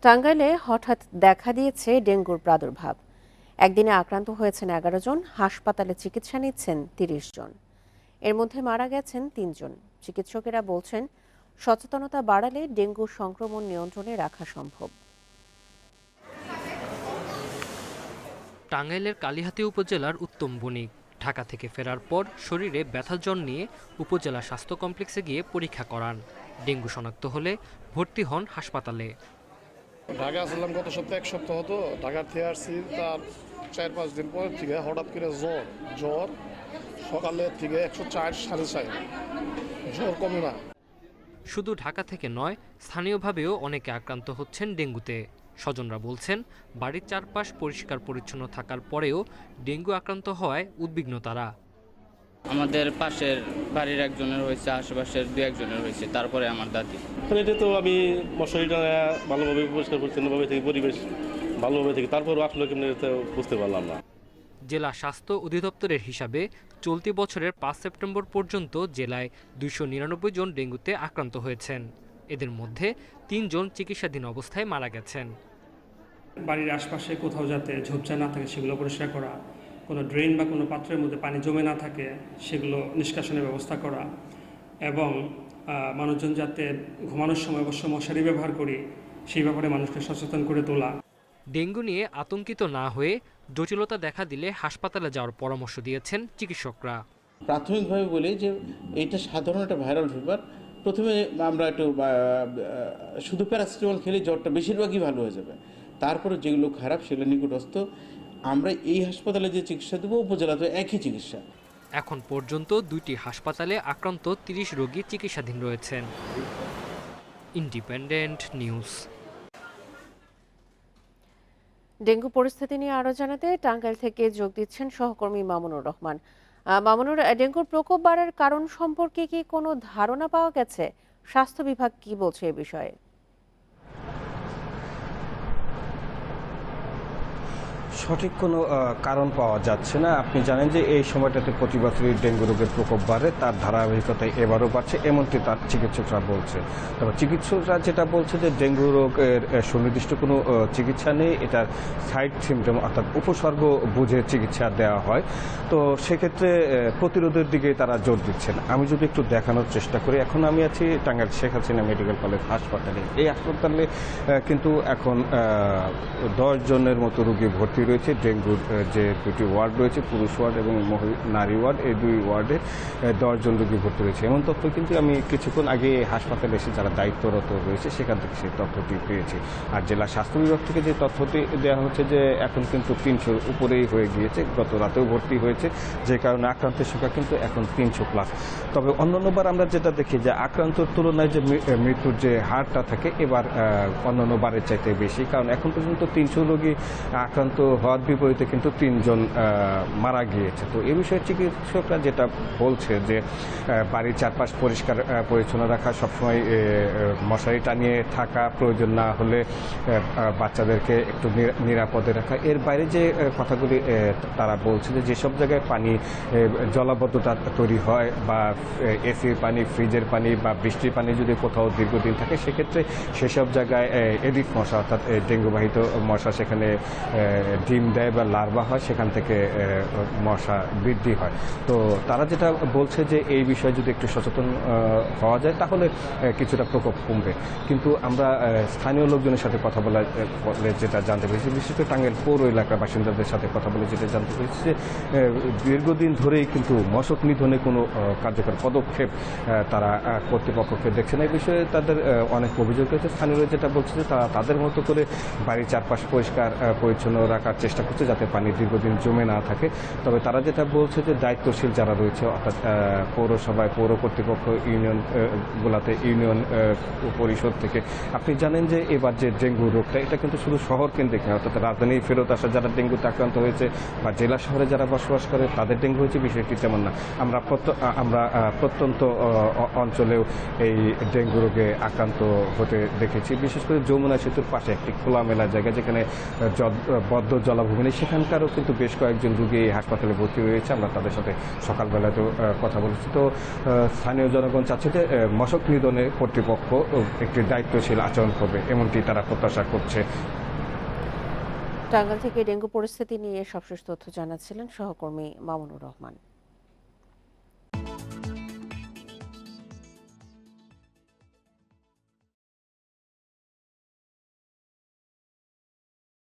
টাঙ্গাইলে হঠাৎ দেখা দিয়েছে ডেঙ্গুর প্রাদুর্ভাব। একদিনে আক্রান্ত হয়েছেন 11 জন, হাসপাতালে চিকিৎসা নিচ্ছেন 30 জন। এর মধ্যে মারা গেছেন 3 জন। চিকিৎসকেরা বলছেন, সচেতনতা বাড়ালে ডেঙ্গু সংক্রমণ নিয়ন্ত্রণে রাখা সম্ভব। টাঙ্গাইলের কালিহাতী উপজেলার উত্তম বণিক ঢাকা থেকে ফেরার পর শরীরে ব্যথার জ্বর নিয়ে উপজেলা স্বাস্থ্য কমপ্লেক্সে গিয়ে পরীক্ষা করান। ডেঙ্গু শনাক্ত হলে ভর্তি হন হাসপাতালে। ঢাকা আসলাম গত সপ্তাহে, এক সপ্তাহ হতো ঢাকা থেকে আসছি। তার 4-5 দিন পর থেকে হঠাৎ করে জ্বর সকালে থেকে 104, 4.5, জ্বর কমে না। শুধু ঢাকা থেকে নয়, স্থানীয়ভাবেও অনেকে আক্রান্ত হচ্ছেন ডেঙ্গুতে। স্বজনরা বলছেন, বাড়ির চারপাশ পরিষ্কার পরিচ্ছন্ন থাকার পরেও ডেঙ্গু আক্রান্ত হওয়ায় উদ্বিগ্ন তারা। আমাদের পাশের বাড়ির একজনের হয়েছে, আশেপাশের 2-1 জনের হয়েছে, তারপরে আমার দাদি। এটা তো আমি মশারিটা ভালোভাবে পরিষ্কার পরিচ্ছন্নভাবে থেকে পরিবেশ ভালোভাবে থেকে তারপরও আসলে কেমন বুঝতে পারলাম না। জেলা স্বাস্থ্য অধিদপ্তরের হিসাবে চলতি বছরের 5 সেপ্টেম্বর পর্যন্ত জেলায় 299 জন ডেঙ্গুতে আক্রান্ত হয়েছেন। এদের মধ্যে 3 জন চিকিৎসাধীন অবস্থায় মারা গেছেন। বাড়ির আশপাশে কোথাও যাতে ঝোপঝাড় না থাকে সেগুলো পরিষ্কার করা, কোনো ড্রেন বা কোনো পাত্রের মধ্যে পানি জমে না থাকে সেগুলো নিষ্কাশনের ব্যবস্থা করা, এবং মানুষজন যাতে ঘুমানোর সময় অবশ্য মশারি ব্যবহার করি সেই ব্যাপারে মানুষকে সচেতন করে তোলা। ডেঙ্গু নিয়ে আতঙ্কিত না হয়ে জটিলতা দেখা দিলে হাসপাতালে যাওয়ার পরামর্শ দিয়েছেন চিকিৎসকরা। প্রাথমিকভাবে বলি যে এটা সাধারণ একটা ভাইরাল ফিভার। প্রথমে আমরা একটু শুধু প্যারাসিটামল খেলে জ্বরটা বেশিরভাগই ভালো হয়ে যাবে। তারপরে যেগুলো খারাপ সেগুলো নিকটস্থ আমরা এই হাসপাতালে যে চিকিৎসা দেবো, উপজেলাতে একই চিকিৎসা। এখন পর্যন্ত 2টি হাসপাতালে আক্রান্ত 30 রোগী চিকিৎসাধীন রয়েছেন। Independent news. ডেঙ্গু পরিস্থিতি নিয়ে আরো জানাতে টাঙ্গাইল থেকে যোগ দিচ্ছেন সহকর্মী মামুনুর রহমান। মামুনুর, ডেঙ্গুর প্রকোপ বাড়ার কারণ সম্পর্কে কি কোনো ধারণা পাওয়া গেছে? স্বাস্থ্য বিভাগ কি বলছে এ বিষয়ে? সঠিক কোনো কারণ পাওয়া যাচ্ছে না। আপনি জানেন যে এই সময়টাতে প্রতি বছরই ডেঙ্গু রোগের প্রকোপ বাড়ে, তার ধারাবাহিকতায় এবারও বাড়ছে, এমনটি তার চিকিৎসকরা বলছে। তবে চিকিৎসকরা যেটা বলছে যে ডেঙ্গু রোগের সুনির্দিষ্ট কোনো চিকিৎসা নেই, এটার সাইড সিমটম অর্থাৎ উপসর্গ বুঝে চিকিৎসা দেওয়া হয়। তো সেক্ষেত্রে প্রতিরোধের দিকে তারা জোর দিচ্ছেন। আমি যদি একটু দেখানোর চেষ্টা করি, এখন আমি আছি টাঙ্গাইল শেখ হাসিনা মেডিকেল কলেজ হাসপাতালে। এই হাসপাতালে কিন্তু এখন 10 জনের মতো রোগী ভর্তি রয়েছে। ডেঙ্গুর যে 2টি ওয়ার্ড রয়েছে, পুরুষ ওয়ার্ড এবং নারী ওয়ার্ড, এই 2 ওয়ার্ডে 10 জন রোগী ভর্তি রয়েছে। এমন তথ্য কিন্তু আমি কিছুক্ষণ আগে হাসপাতালে এসে যারা দায়িত্বরত রয়েছে সেখান থেকে সেই তথ্যটি পেয়েছি। আর জেলা স্বাস্থ্য বিভাগ থেকে যে তথ্যটি দেওয়া হচ্ছে যে এখন কিন্তু 300 উপরেই হয়ে গিয়েছে, গত রাতেও ভর্তি হয়েছে, যে কারণে আক্রান্তের সংখ্যা কিন্তু এখন 300+। তবে অন্যান্যবার আমরা যেটা দেখি যে আক্রান্তর তুলনায় যে মৃত্যুর যে হারটা থাকে এবার অন্যান্য বারের চাইতে বেশি, কারণ এখন পর্যন্ত 300 রোগী আক্রান্ত হওয়ার বিপরীতে কিন্তু 3 জন মারা গিয়েছে। তো এই বিষয়ে চিকিৎসকরা যেটা বলছে যে বাড়ির চারপাশ পরিষ্কার পরিচ্ছন্ন রাখা, সবসময় মশারি টানিয়ে থাকা, প্রয়োজন না হলে বাচ্চাদেরকে একটু নিরাপদে রাখা। এর বাইরে যে কথাগুলি তারা বলছে যে যেসব জায়গায় পানি জলাবদ্ধতা তৈরি হয় বা এসির পানি, ফ্রিজের পানি বা বৃষ্টির পানি যদি কোথাও দীর্ঘদিন থাকে, সেক্ষেত্রে সেসব জায়গায় এডিস মশা অর্থাৎ ডেঙ্গুবাহিত মশা সেখানে ডিম দেয় বা লার্ভা হয়, সেখান থেকে মশা বৃদ্ধি হয়। তো তারা যেটা বলছে যে এই বিষয়ে যদি একটু সচেতন হওয়া যায় তাহলে কিছুটা প্রকোপ কমবে। কিন্তু আমরা স্থানীয় লোকজনের সাথে কথা বলে যেটা জানতে পেরেছি, বিশেষ করে টাঙ্গাইল পৌর এলাকার বাসিন্দাদের সাথে কথা বলে যেটা জানতে পেরেছি যে দীর্ঘদিন ধরেই কিন্তু মশক নিধনে কোনো কার্যকর পদক্ষেপ তারা কর্তৃপক্ষকে দেখছে না। এই বিষয়ে তাদের অনেক অভিযোগ রয়েছে। স্থানীয়রা যেটা বলছে যে তারা তাদের মতো করে বাড়ির চারপাশ পরিষ্কার পরিচ্ছন্ন রাখার চেষ্টা করছে যাতে পানি দীর্ঘদিন জমে না থাকে। তবে তারা যেটা বলছে যে দায়িত্বশীল যারা রয়েছে অর্থাৎ পৌরসভায়, পৌর কর্তৃপক্ষ, ইউনিয়নগুলোতে, ইউনিয়ন পরিষদ থেকে, আপনি জানেন যে এবার যে ডেঙ্গু রোগটা এটা কিন্তু শুধু শহর কেন্দ্রিক নয়, অর্থাৎ রাজধানী ফেরত আসা যারা ডেঙ্গুতে আক্রান্ত হয়েছে বা জেলা শহরে যারা বসবাস করে তাদের ডেঙ্গু হয়েছে, বিষয়টি তেমন না। আমরা প্রত্যন্ত অঞ্চলেও এই ডেঙ্গু রোগে আক্রান্ত হতে দেখেছি। বিশেষ করে যমুনা সেতুর পাশে একটি খোলামেলা জায়গা যেখানে বদ্ধ জলাভূমি নেই, সেখানকারও কিন্তু বেশ কয়েকজন রোগী এই হাসপাতালে ভর্তি রয়েছে। আমরা তাদের সাথে সকালবেলাতেও কথা বলেছি। তো স্থানীয় জনগণ চাচ্ছে যে মশক নিধনে কর্তৃপক্ষ একটি দায়িত্বশীল আচরণ করবে, এমনটি তারা প্রত্যাশা করছে। টাঙ্গাইল থেকে ডেঙ্গু পরিস্থিতি নিয়ে সবশেষ তথ্য জানাচ্ছিলেন সহকর্মী মামুনুর রহমান।